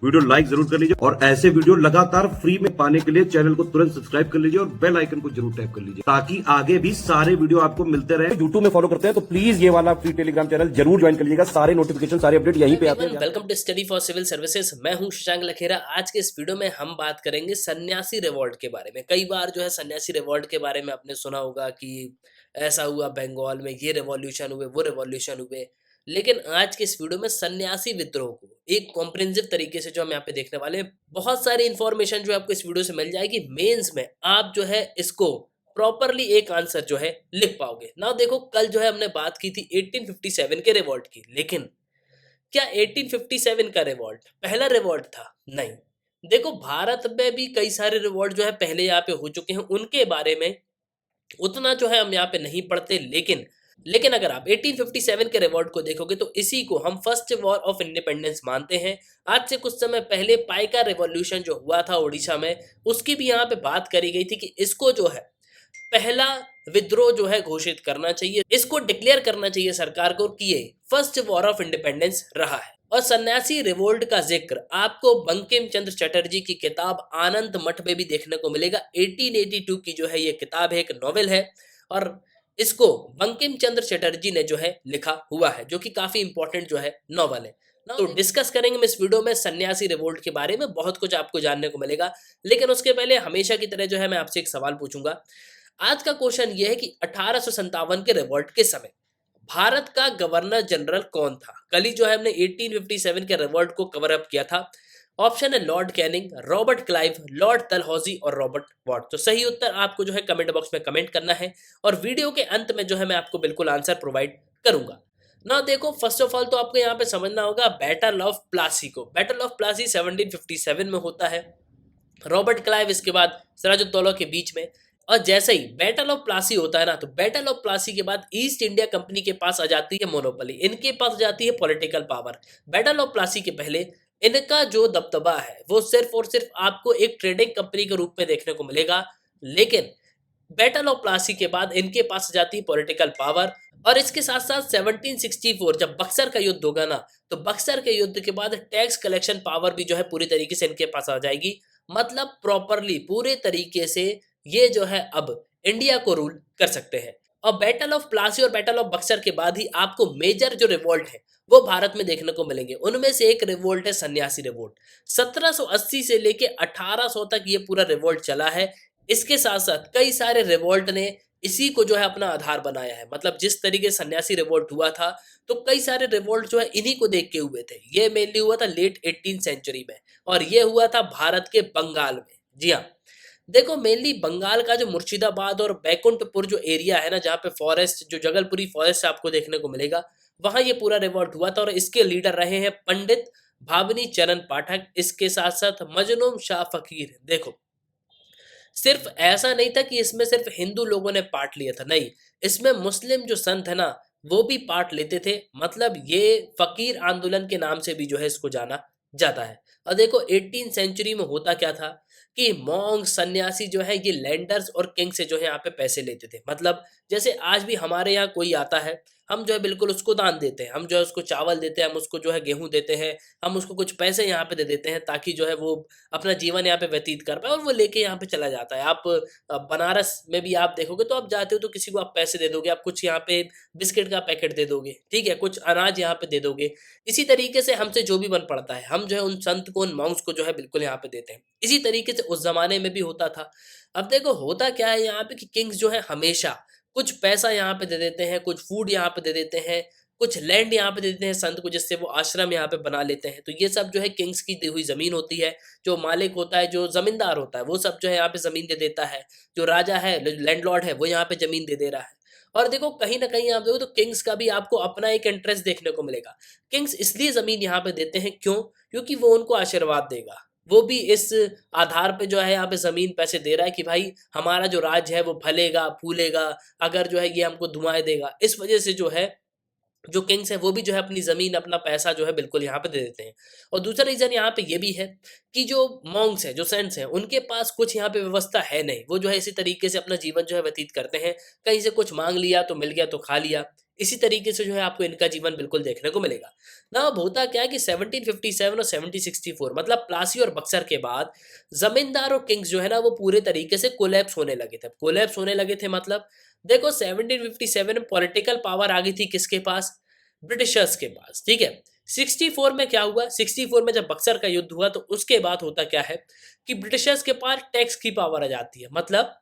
Video like जरूर कर लीजिए और ऐसे वीडियो लगातार फ्री में पाने के लिए चैनल को तुरंत सब्सक्राइब कर लीजिए और बेल आइकन को जरूर टैप कर लीजिए ताकि आगे भी सारे वीडियो आपको मिलते रहे। यूट्यूब में फॉलो करते हैं तो प्लीज ये वाला फ्री टेलीग्राम चैनल जरूर ज्वाइन कर लीजिएगा। सारे नोटिफिकेशन सारे अपडेट यहीं पे आते हैं। Welcome to study for civil services. मैं हूं शशांक लखेरा। आज के इस वीडियो में हम बात करेंगे सन्यासी रिवॉल्ट के बारे में। कई बार जो है सन्यासी रिवॉल्ट के बारे में आपने सुना होगा कि ऐसा हुआ बंगाल में, ये रेवोल्यूशन हुए, वो रेवोल्यूशन हुए। लेकिन आज के इस वीडियो में सन्यासी विद्रोह को एक कॉम्प्रिहेंसिव तरीके से जो हम यहाँ पे देखने वाले हैं। बहुत सारी इंफॉर्मेशन जो आपको इस वीडियो से मिल जाएगी। मेंस में आप जो है इसको प्रॉपरली एक आंसर जो है लिख पाओगे ना। देखो, कल जो है हमने बात की थी 1857 के रिवॉल्ट की, लेकिन क्या 1857 का रिवॉल्ट पहला रिवॉल्ट था? नहीं। देखो, भारत में भी कई सारे रिवॉल्ट जो है पहले यहाँ पे हो चुके हैं, उनके बारे में उतना जो है हम यहाँ पे नहीं पढ़ते। लेकिन अगर आप 1857 के रिवॉल्ट को देखोगे तो इसी को हम फर्स्ट वॉर ऑफ इंडिपेंडेंस मानते हैं। आज से कुछ समय पहले पाइका रिवॉल्यूशन जो हुआ था उड़ीसा में, उसकी भी यहाँ पे बात करी गई थी कि इसको जो है पहला विद्रोह जो है घोषित करना चाहिए, इसको डिक्लेयर करना चाहिए सरकार को कि ये फर्स्ट वॉर ऑफ इंडिपेंडेंस रहा है। और सन्यासी रिवोल्ट का जिक्र आपको बंकिम चंद्र चटर्जी की किताब आनंद मठ में भी देखने को मिलेगा। 1882 की जो है ये किताब है, एक नॉवेल है, और इसको बंकिम चंद्र चटर्जी ने जो है लिखा हुआ है, जो कि काफी इंपॉर्टेंट जो है नॉवल है। तो डिस्कस करेंगे हम इस वीडियो में सन्यासी रिवोल्ट के बारे में। बहुत कुछ आपको जानने को मिलेगा, लेकिन उसके पहले हमेशा की तरह जो है मैं आपसे एक सवाल पूछूंगा। आज का क्वेश्चन ये है कि 1857 के रिवॉल्ट के समय भारत का गवर्नर जनरल कौन था? कल ही जो है हमने 1857 के रिवॉल्ट को कवर अप किया था। ऑप्शन है Lord Canning, Robert Clive, Lord Dalhousie और रॉबर्ट वॉट। तो सही उत्तर आपको जो है कमेंट बॉक्स में कमेंट करना है, और वीडियो के अंत में जो है मैं आपको बिल्कुल आंसर प्रोवाइड करूंगा ना। देखो, फर्स्ट ऑफ ऑल तो आपको यहाँ पे समझना होगा बैटल ऑफ प्लासी को। बैटल ऑफ प्लासी 1757 में होता है। रॉबर्ट क्लाइव इसके बाद सिराजुद्दौला के बीच में। और जैसे ही बैटल ऑफ प्लासी होता है ना, तो बैटल ऑफ प्लासी के बाद ईस्ट इंडिया कंपनी के पास आ जाती है मोनोपोली, इनके पास आ जाती है political power. Battle of Plassey के पहले इनका जो दबदबा है वो सिर्फ और सिर्फ आपको एक ट्रेडिंग कंपनी के रूप में देखने को मिलेगा। लेकिन बैटल ऑफ प्लासी के बाद इनके पास आ जाती है पॉलिटिकल पावर। और इसके साथ साथ 1764 जब बक्सर का युद्ध होगा ना, तो बक्सर के युद्ध के बाद टैक्स कलेक्शन पावर भी जो है पूरी तरीके से इनके पास आ जाएगी। मतलब प्रॉपरली पूरे तरीके से ये जो है अब इंडिया को रूल कर सकते हैं। और बैटल ऑफ प्लासी और बैटल ऑफ बक्सर के बाद ही आपको मेजर जो रिवोल्ट है वो भारत में देखने को मिलेंगे। उनमें से एक रिवोल्ट है सन्यासी रिवोल्ट। 1780 से लेके 1800 तक ये पूरा रिवोल्ट चला है। इसके साथ साथ कई सारे रिवोल्ट ने इसी को जो है अपना आधार बनाया है। मतलब जिस तरीके से सन्यासी रिवोल्ट हुआ था, तो कई सारे रिवोल्ट जो है इन्हीं को देख के हुए थे। ये मेनली हुआ था लेट 18th सेंचुरी में, और ये हुआ था भारत के बंगाल में। जी हाँ, देखो, मेनली बंगाल का जो मुर्शिदाबाद और बैकुंठपुर जो एरिया है ना, जहाँ पे फॉरेस्ट, जो जगलपुरी फॉरेस्ट आपको देखने को मिलेगा, वहां ये पूरा रिवॉल्ट हुआ था। और इसके लीडर रहे हैं पंडित भावनी चरण पाठक, इसके साथ साथ मजनूम शाह फकीर। देखो, सिर्फ ऐसा नहीं था कि इसमें सिर्फ हिंदू लोगों ने पार्ट लिया था, नहीं, इसमें मुस्लिम जो संत है ना, वो भी पार्ट लेते थे। मतलब ये फकीर आंदोलन के नाम से भी जो है इसको जाना जाता है। और देखो, 18 सेंचुरी में होता क्या था कि मॉन्ग सन्यासी जो है ये लैंडर्स और किंग से जो है यहाँ पे पैसे लेते थे। मतलब जैसे आज भी हमारे यहाँ कोई आता है, हम जो है बिल्कुल उसको दान देते हैं, हम जो है उसको चावल देते हैं, हम उसको जो है गेहूं देते हैं, हम उसको कुछ पैसे यहाँ पे दे देते हैं ताकि जो है वो अपना जीवन यहाँ पे व्यतीत कर पाए, और वो लेके यहाँ पे चला जाता है। आप बनारस में भी आप देखोगे तो आप जाते हो तो किसी को आप पैसे दे दोगे, आप कुछ यहाँ पे बिस्किट का पैकेट दे दोगे, ठीक है, कुछ अनाज यहाँ पे दे दोगे। इसी तरीके से हमसे जो भी बन पड़ता है, हम जो है उन संत को, उन मॉन्क्स को जो है बिल्कुल यहाँ पे देते हैं। इसी तरीके से उस जमाने में भी होता था। अब देखो, होता क्या है यहाँ पे कि किंग्स जो है हमेशा कुछ पैसा यहाँ पे दे देते हैं, कुछ फूड यहाँ पे दे देते हैं, कुछ लैंड यहाँ पे दे देते हैं संत को, जिससे वो आश्रम यहाँ पे बना लेते हैं। तो ये सब जो है किंग्स की दी हुई जमीन होती है। जो मालिक होता है, जो जमींदार होता है, वो सब जो है यहाँ पे जमीन दे देता है। जो राजा है, लैंडलॉर्ड है, वो यहाँ पे जमीन दे दे रहा है। और देखो, कहीं ना कहीं आप देखो तो किंग्स का भी आपको अपना एक इंटरेस्ट देखने को मिलेगा। किंग्स इसलिए जमीन यहाँ पे देते हैं, क्यों? क्योंकि वो उनको आशीर्वाद देगा। वो भी इस आधार पे जो है यहाँ पे जमीन पैसे दे रहा है कि भाई हमारा जो राज्य है वो फलेगा फूलेगा, अगर जो है ये हमको धुआं देगा। इस वजह से जो है जो किंग्स है वो भी जो है अपनी जमीन, अपना पैसा जो है बिल्कुल यहाँ पे दे देते हैं। और दूसरा रीजन यहाँ पे ये भी है कि जो मॉन्क्स हैं, जो सेंट्स हैं, उनके पास कुछ यहाँ पे व्यवस्था है नहीं। वो जो है इसी तरीके से अपना जीवन जो है व्यतीत करते हैं। कहीं से कुछ मांग लिया तो मिल गया तो खा लिया। इसी तरीके से जो है आपको इनका जीवन बिल्कुल देखने को मिलेगा। ना अब होता क्या है कि 1757 और 1764 मतलब प्लासी और बक्सर के बाद जमींदार और किंग्स जो है ना वो पूरे तरीके से कोलैप्स होने लगे थे। कोलैप्स होने लगे थे मतलब देखो 1757 में पॉलिटिकल पावर आ गई थी किसके पास? ब्रिटिशर्स के पास, ठीक है। 64 में क्या हुआ? 64 में जब बक्सर का युद्ध हुआ तो उसके बाद होता क्या है कि ब्रिटिशर्स के पास टैक्स की पावर आ जाती है। मतलब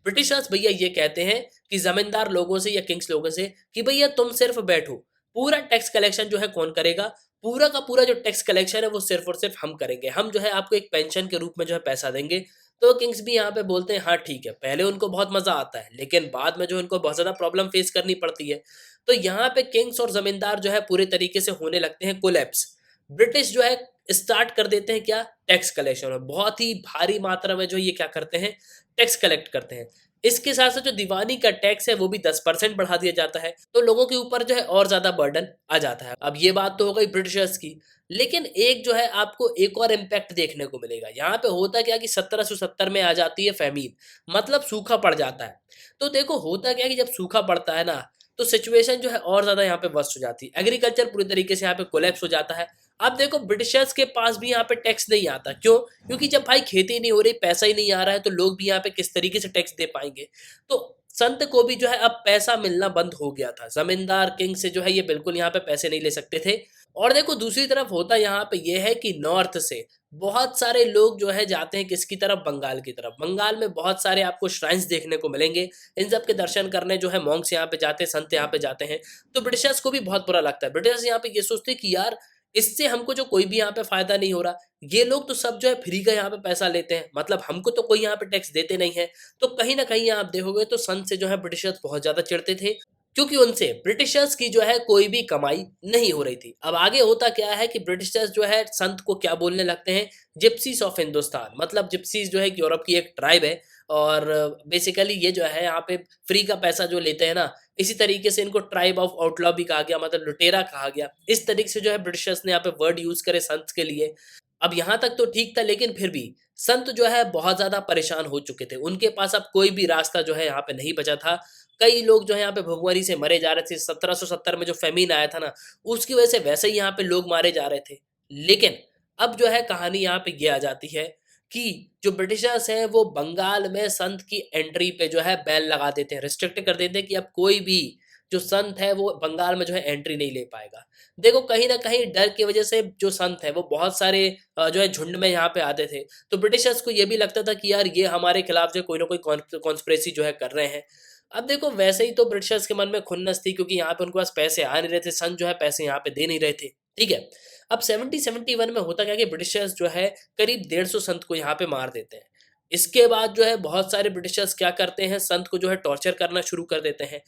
ब्रिटिशर्स भैया ये कहते हैं कि जमींदार लोगों से या किंग्स लोगों से कि भैया तुम सिर्फ बैठो, पूरा टैक्स कलेक्शन जो है कौन करेगा? पूरा का पूरा जो टैक्स कलेक्शन है वो सिर्फ और सिर्फ हम करेंगे, हम जो है आपको एक पेंशन के रूप में जो है पैसा देंगे। तो किंग्स भी यहाँ पे बोलते हैं हाँ ठीक है। पहले उनको बहुत मजा आता है लेकिन बाद में जो उनको बहुत ज्यादा प्रॉब्लम फेस करनी पड़ती है। तो यहाँ पे किंग्स और जमींदार जो है पूरे तरीके से होने लगते हैं कोलैप्स। ब्रिटिश जो है स्टार्ट कर देते हैं क्या? टैक्स कलेक्शन, और बहुत ही भारी मात्रा में जो ये क्या करते हैं? टैक्स कलेक्ट करते हैं। इसके साथ साथ जो दीवानी का टैक्स है वो भी 10% बढ़ा दिया जाता है, तो लोगों के ऊपर जो है और ज्यादा बर्डन आ जाता है। अब ये बात तो हो गई ब्रिटिशर्स की, लेकिन एक जो है आपको एक और इम्पैक्ट देखने को मिलेगा। यहाँ पे होता क्या कि 1770 में आ जाती है फैमीन, मतलब सूखा पड़ जाता है। तो देखो होता क्या है कि जब सूखा पड़ता है ना तो सिचुएशन जो है और ज्यादा यहाँ पे वर्स्ट हो जाती है, एग्रीकल्चर पूरी तरीके से यहाँ पे कोलैप्स हो जाता है। अब देखो ब्रिटिशर्स के पास भी यहाँ पे टैक्स नहीं आता, क्यों? क्योंकि जब भाई खेती नहीं हो रही, पैसा ही नहीं आ रहा है, तो लोग भी यहाँ पे किस तरीके से टैक्स दे पाएंगे? तो संत को भी जो है अब पैसा मिलना बंद हो गया था। जमींदार किंग से जो है ये बिल्कुल यहाँ पे पैसे नहीं ले सकते थे। और देखो दूसरी तरफ होता यहाँ पे ये है कि नॉर्थ से बहुत सारे लोग जो है जाते हैं किसकी तरफ? बंगाल की तरफ। बंगाल में बहुत सारे आपको श्राइन्स देखने को मिलेंगे। इन सब के दर्शन करने जो है मॉन्क्स यहाँ पे जाते हैं, संत यहाँ पे जाते हैं। तो ब्रिटिशर्स को भी बहुत बुरा लगता है। ब्रिटिशर्स यहाँ पे ये सोचते हैं कि यार इससे हमको जो कोई भी यहाँ पे फायदा नहीं हो रहा, ये लोग तो सब जो है फ्री का यहाँ पे पैसा लेते हैं, मतलब हमको तो कोई यहाँ पे टैक्स देते नहीं है। तो कहीं ना कहीं आप देखोगे तो सन से जो है ब्रिटिशर्स बहुत ज्यादा चिढ़ते थे, क्योंकि उनसे ब्रिटिशर्स की जो है कोई भी कमाई नहीं हो रही थी। अब आगे होता क्या है कि ब्रिटिशर्स जो है संत को क्या बोलने लगते हैं? जिप्सीज ऑफ हिंदुस्तान, मतलब जिप्सीज जो है यूरोप की एक ट्राइब है। और बेसिकली ये जो है यहाँ पे फ्री का पैसा जो लेते हैं ना, इसी तरीके से इनको ट्राइब ऑफ आउटलॉ भी कहा गया, मतलब लुटेरा कहा गया। इस तरीके से जो है ब्रिटिशर्स ने यहाँ पे वर्ड यूज करे संत के लिए। अब यहाँ तक तो ठीक था, लेकिन फिर भी संत जो है बहुत ज्यादा परेशान हो चुके थे। उनके पास अब कोई भी रास्ता जो है यहाँ पे नहीं बचा था। कई लोग जो है यहाँ पे भुखमरी से मरे जा रहे थे। 1770 में जो फेमिन आया था ना, उसकी वजह से वैसे ही यहाँ पे लोग मारे जा रहे थे। लेकिन अब जो है कहानी यहाँ पे ये आ जाती है कि जो ब्रिटिशर्स हैं वो बंगाल में संत की एंट्री पे जो है बैन लगा देते हैं, रिस्ट्रिक्ट कर देते हैं कि अब कोई भी जो संत है वो बंगाल में जो है एंट्री नहीं ले पाएगा। देखो कहीं न कहीं डर की वजह से जो संत है वो बहुत सारे जो है झुंड में यहाँ पे आते थे। तो ब्रिटिशर्स को ये भी लगता था कि यार ये हमारे खिलाफ जो कोई ना कोई कॉन्स्पिरेसी जो है कर रहे हैं। अब देखो वैसे ही तो ब्रिटिशर्स के मन में खुन्नस थी, क्योंकि यहाँ पे उनके पास पैसे आ नहीं रहे थे, संत जो है पैसे यहाँ पे दे नहीं रहे थे, ठीक है। अब 1771 में होता क्या कि ब्रिटिशर्स जो है करीब 150 संत को यहाँ पे मार देते हैं। इसके बाद जो है बहुत सारे ब्रिटिशर्स क्या करते हैं, संत को जो है टॉर्चर करना शुरू कर देते हैं।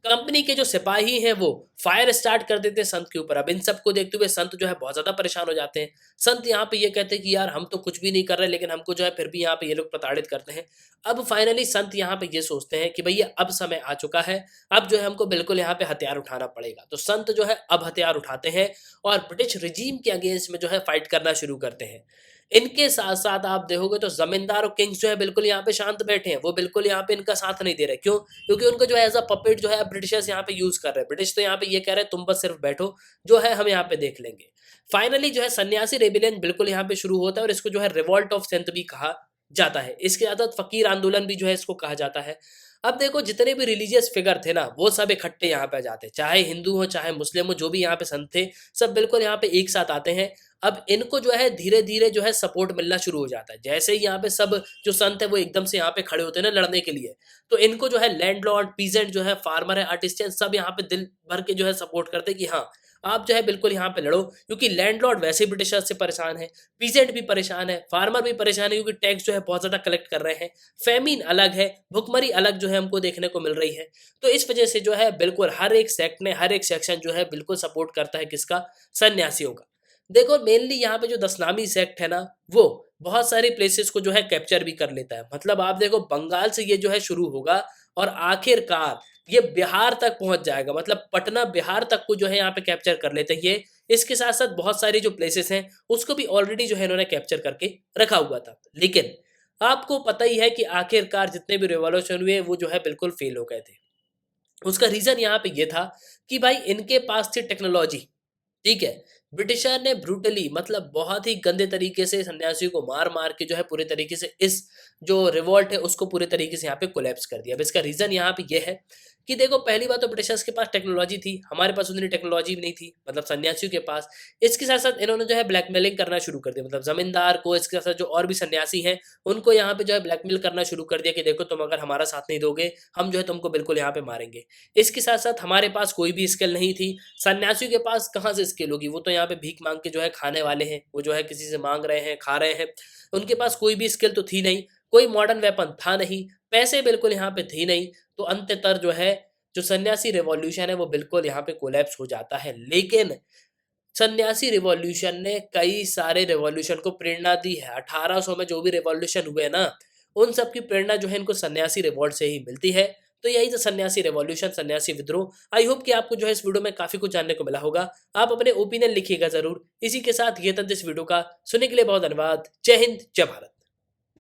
कंपनी के जो सिपाही हैं वो फायर स्टार्ट कर देते हैं संत के ऊपर। अब इन सबको देखते हुए संत जो है बहुत ज्यादा परेशान हो जाते हैं। संत यहाँ पे ये कहते हैं कि यार हम तो कुछ भी नहीं कर रहे, लेकिन हमको जो है फिर भी यहाँ पे ये लोग प्रताड़ित करते हैं। अब फाइनली संत यहाँ पे ये सोचते हैं कि भैया अब समय आ चुका है, अब जो है हमको बिल्कुल यहाँ पे हथियार उठाना पड़ेगा। तो संत जो है अब हथियार उठाते हैं और ब्रिटिश रिजीम के अगेंस्ट में जो है फाइट करना शुरू करते हैं। इनके साथ-साथ आप देखोगे तो ज़मींदार और किंग्स जो है बिल्कुल यहाँ पे शांत बैठे हैं। वो बिल्कुल यहाँ पे इनका साथ नहीं दे रहे। क्यों? क्योंकि उनको जो है एज़ अ पपेट जो है ब्रिटिशर्स यहाँ पे यूज़ कर रहे हैं। ब्रिटिश तो यहाँ पे ये कह रहे हैं तुम बस सिर्फ बैठो, जो है हम यहाँ पे देख लेंगे। फाइनली जो है सन्यासी रेबेलियन बिल्कुल यहाँ पे शुरू होता है और इसको जो है रिवॉल्ट ऑफ सेंट भी कहा जाता है। इसके साथ फकीर आंदोलन भी जो है इसको कहा जाता है। अब देखो जितने भी रिलीजियस फिगर थे ना वो सब इकट्ठे यहाँ पे आ जाते हैं। चाहे हिंदू हो चाहे मुस्लिम हो, जो भी यहाँ पे संत थे सब बिल्कुल यहाँ पे एक साथ आते हैं। अब इनको जो है धीरे-धीरे जो है सपोर्ट मिलना शुरू हो जाता है। जैसे ही यहाँ पे सब जो संत है वो एकदम से यहाँ पे खड़े होते हैं ना लड़ने के लिए, तो इनको जो है लैंडलॉर्ड, पीजेंट जो है, फार्मर है, आर्टिस्ट सब यहाँ पे दिल भर के जो है सपोर्ट करते हैं कि हाँ, आप जो है बिल्कुल यहाँ पे लड़ो। क्योंकि लैंडलॉर्ड वैसे ही ब्रिटिशर्स से परेशान है, पीजेंट भी परेशान है, फार्मर भी परेशान है, क्योंकि टैक्स जो है बहुत ज़्यादा कलेक्ट कर रहे हैं। फेमिन अलग है, भुखमरी अलग जो है हमको देखने को मिल रही है। तो इस वजह से जो है बिल्कुल हर एक सेक्ट ने, हर एक सेक्शन जो है बिल्कुल सपोर्ट करता है किसका? सन्यासियों का। देखो मेनली यहाँ पे जो दशनामी सेक्ट है ना, वो बहुत सारी प्लेसेस को जो है कैप्चर भी कर लेता है। मतलब आप देखो बंगाल से ये जो है शुरू होगा और आखिरकार ये बिहार तक पहुंच जाएगा। मतलब पटना बिहार तक को जो है यहाँ पे कैप्चर कर लेते हैं ये। इसके साथ साथ बहुत सारी जो प्लेसेस हैं उसको भी ऑलरेडी जो है इन्होंने कैप्चर करके रखा हुआ था। लेकिन आपको पता ही है कि आखिरकार जितने भी रिवॉल्यूशन हुए वो जो है बिल्कुल फेल हो गए थे। उसका रीज़न यहाँ पे ये था कि भाई इनके पास थी टेक्नोलॉजी, ठीक है? ब्रिटिशर ने ब्रूटली मतलब बहुत ही गंदे तरीके से सन्यासियों को मार-मार के जो है पूरे तरीके से इस जो रिवॉल्ट है उसको पूरे तरीके से यहाँ पे कोलैप्स कर दिया। अब इसका रीज़न यहाँ पे ये है कि देखो पहली बात तो ब्रिटिशर्स के पास टेक्नोलॉजी थी, हमारे पास उतनी टेक्नोलॉजी भी नहीं थी, मतलब सन्यासियों के पास। इसके साथ-साथ इन्होंने जो है ब्लैकमेलिंग करना शुरू कर दिया, मतलब ज़मींदार को इसके साथ जो और भी सन्यासी हैं, उनको यहाँ पे जो है ब्लैकमेल करना शुरू कर दिया कि देखो तुम अगर हमारा साथ नहीं दोगे, हम जो है तुमको बिल्कुल यहाँ पे मारेंगे। इसके साथ-साथ हमारे पास कोई भी स्किल नहीं थी, सन्यासियों के पास कहाँ से स्किल होगी? वो तो यहाँ पे भीख माँग के जो है खाने वाले हैं, वो जो है किसी से माँग रहे हैं, खा रहे हैं। उनके पास कोई भी स्किल तो थी नहीं, कोई मॉडर्न वेपन था नहीं, पैसे बिल्कुल यहाँ पे थे नहीं, तो अंततः जो है, जो सन्यासी रिवॉल्यूशन है वो बिल्कुल यहाँ पे कोलैप्स हो जाता है। लेकिन सन्यासी रिवॉल्यूशन ने कई सारे रिवॉल्यूशन को प्रेरणा दी है। 1800 में जो भी रिवॉल्यूशन हुए ना, उन सब की प्रेरणा जो है इनको सन्यासी रिवॉल्ट से ही मिलती है। तो यही था सन्यासी रिवॉल्यूशन, सन्यासी विद्रोह। आई होप कि आपको जो है इस वीडियो में काफ़ी कुछ जानने को मिला होगा। आप अपने ओपिनियन लिखिएगा ज़रूर। इसी के साथ ये था इस वीडियो का। सुनने के लिए बहुत धन्यवाद। जय हिंद, जय भारत।